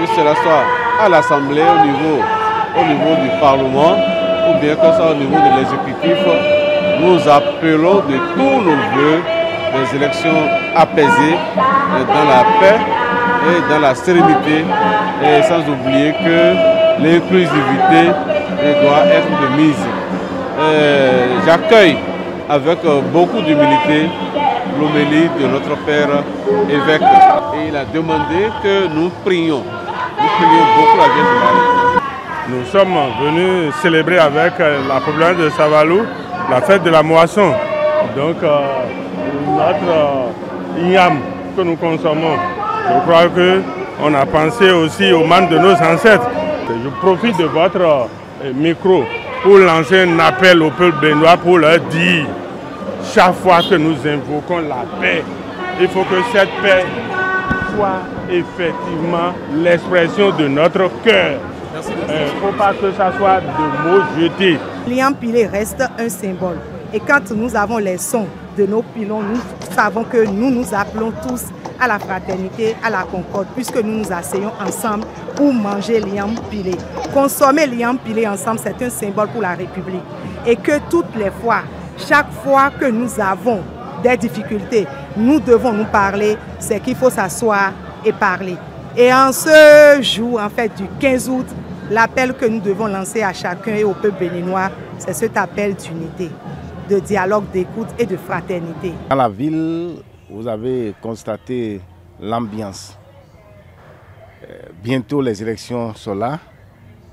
que cela soit à l'Assemblée, au niveau du Parlement, ou bien que ce soit au niveau de l'exécutif, nous appelons de tous nos voeux des élections apaisées dans la paix et dans la sérénité, et sans oublier que l'inclusivité doit être de mise. J'accueille avec beaucoup d'humilité l'homélie de notre père évêque. Et il a demandé que nous prions beaucoup la Vierge Marie. Nous sommes venus célébrer avec la population de Savalou la fête de la moisson. Donc notre igname que nous consommons, je crois qu'on a pensé aussi aux membres de nos ancêtres. Je profite de votre micro pour lancer un appel au peuple béninois pour leur dire, chaque fois que nous invoquons la paix, il faut que cette paix soit effectivement l'expression de notre cœur. Il ne faut pas que ça soit de mots jetés. Liam Pilé reste un symbole. Et quand nous avons les sons de nos pilons, nous savons que nous appelons tous à la fraternité, à la concorde, puisque nous nous asseyons ensemble pour manger Liam Pilé. Consommer Liam Pilé ensemble, c'est un symbole pour la République. Et que toutes les fois, chaque fois que nous avons des difficultés, nous devons nous parler, c'est qu'il faut s'asseoir et parler. Et en ce jour, en fait, du 15 août, l'appel que nous devons lancer à chacun et au peuple béninois, c'est cet appel d'unité, de dialogue, d'écoute et de fraternité. Dans la ville, vous avez constaté l'ambiance. Bientôt les élections sont là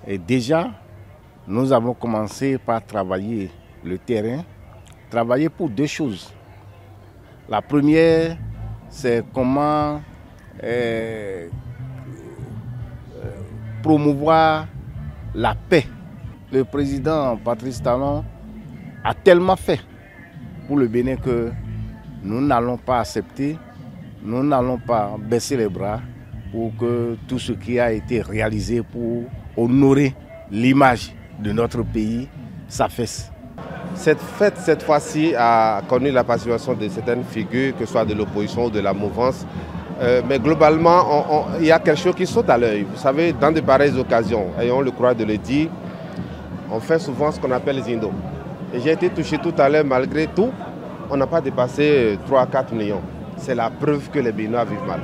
et déjà nous avons commencé par travailler le terrain, travailler pour deux choses. La première, c'est comment promouvoir la paix. Le président Patrice Talon a tellement fait pour le Bénin que nous n'allons pas accepter, nous n'allons pas baisser les bras pour que tout ce qui a été réalisé pour honorer l'image de notre pays s'affaisse. Cette fête, cette fois-ci, a connu la participation de certaines figures, que ce soit de l'opposition ou de la mouvance. Mais globalement, il y a quelque chose qui saute à l'œil. Vous savez, dans de pareilles occasions, ayons le courage de le dire, on fait souvent ce qu'on appelle les indos. Et j'ai été touché tout à l'heure, malgré tout, on n'a pas dépassé 3 à 4 millions. C'est la preuve que les Béninois vivent mal.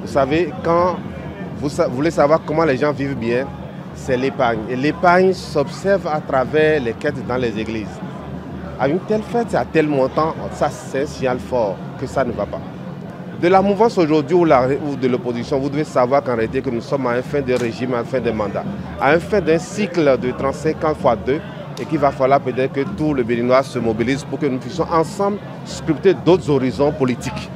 Vous savez, quand vous voulez savoir comment les gens vivent bien, c'est l'épargne. Et l'épargne s'observe à travers les quêtes dans les églises. À une telle fête, à tel montant, ça c'est un signal fort que ça ne va pas. De la mouvance aujourd'hui ou de l'opposition, vous devez savoir qu'en réalité que nous sommes à un fin de régime, à un fin de mandat, à un fin d'un cycle de 35 ans x 2 et qu'il va falloir peut-être que tout le Béninois se mobilise pour que nous puissions ensemble sculpter d'autres horizons politiques.